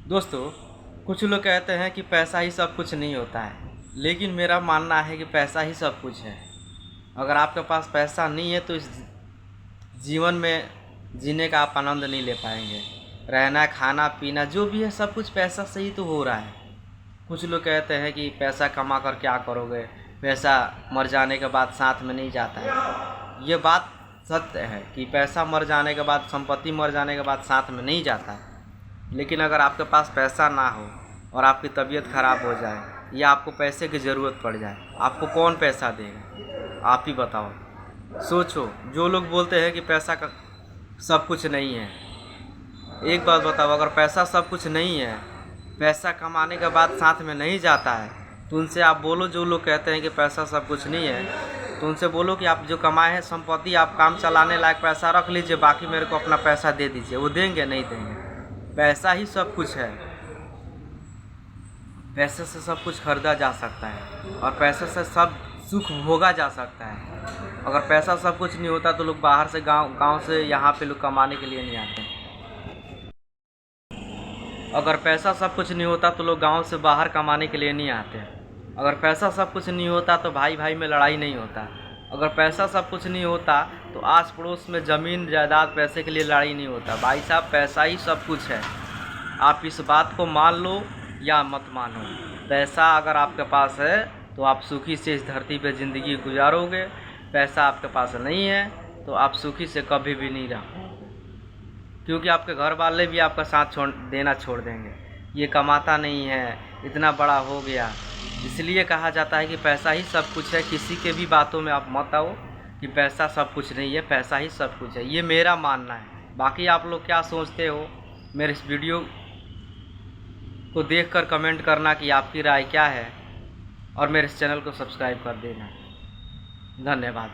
दोस्तों, कुछ लोग कहते हैं कि पैसा ही सब कुछ नहीं होता है, लेकिन मेरा मानना है कि पैसा ही सब कुछ है। अगर आपके पास पैसा नहीं है तो इस जीवन में जीने का आप आनंद नहीं ले पाएंगे। रहना, खाना, पीना जो भी है सब कुछ पैसा से ही तो हो रहा है। कुछ लोग कहते हैं कि पैसा कमा कर क्या करोगे, पैसा मर जाने के बाद साथ में नहीं जाता है। ये बात सत्य है कि पैसा मर जाने के बाद, संपत्ति मर जाने के बाद साथ में नहीं जाता है। लेकिन अगर आपके पास पैसा ना हो और आपकी तबीयत ख़राब हो जाए या आपको पैसे की ज़रूरत पड़ जाए, आपको कौन पैसा देगा? आप ही बताओ। सोचो, जो लोग बोलते हैं कि पैसा का सब कुछ नहीं है, एक बात बताओ, अगर पैसा सब कुछ नहीं है, पैसा कमाने के बाद साथ में नहीं जाता है, तो उनसे आप बोलो, जो लोग कहते हैं कि पैसा सब कुछ नहीं है, तो उनसे बोलो कि आप जो कमाए हैं संपत्ति, आप काम चलाने लायक पैसा रख लीजिए, बाकी मेरे को अपना पैसा दे दीजिए। वो देंगे? नहीं देंगे। पैसा ही सब कुछ है। पैसे से सब कुछ खरीदा जा सकता है और पैसे से सब सुख भोगा जा सकता है। अगर पैसा सब कुछ नहीं होता तो लोग बाहर से गांव से यहाँ पे लोग कमाने के लिए नहीं आते। अगर पैसा सब कुछ नहीं होता तो लोग गांव से बाहर कमाने के लिए नहीं आते। अगर पैसा सब कुछ नहीं होता तो भाई भाई में लड़ाई नहीं होता। अगर पैसा सब कुछ नहीं होता तो आस पड़ोस में ज़मीन जायदाद पैसे के लिए लड़ाई नहीं होता। भाई साहब, पैसा ही सब कुछ है। आप इस बात को मान लो या मत मानो, पैसा अगर आपके पास है तो आप सुखी से इस धरती पे ज़िंदगी गुजारोगे। पैसा आपके पास नहीं है तो आप सुखी से कभी भी नहीं रहो, क्योंकि आपके घर वाले भी आपका साथ देना छोड़ देंगे। ये कमाता नहीं है, इतना बड़ा हो गया। इसलिए कहा जाता है कि पैसा ही सब कुछ है। किसी के भी बातों में आप मत आओ कि पैसा सब कुछ नहीं है, पैसा ही सब कुछ है। ये मेरा मानना है। बाकी आप लोग क्या सोचते हो, मेरे इस वीडियो को देखकर कमेंट करना कि आपकी राय क्या है, और मेरे इस चैनल को सब्सक्राइब कर देना। धन्यवाद।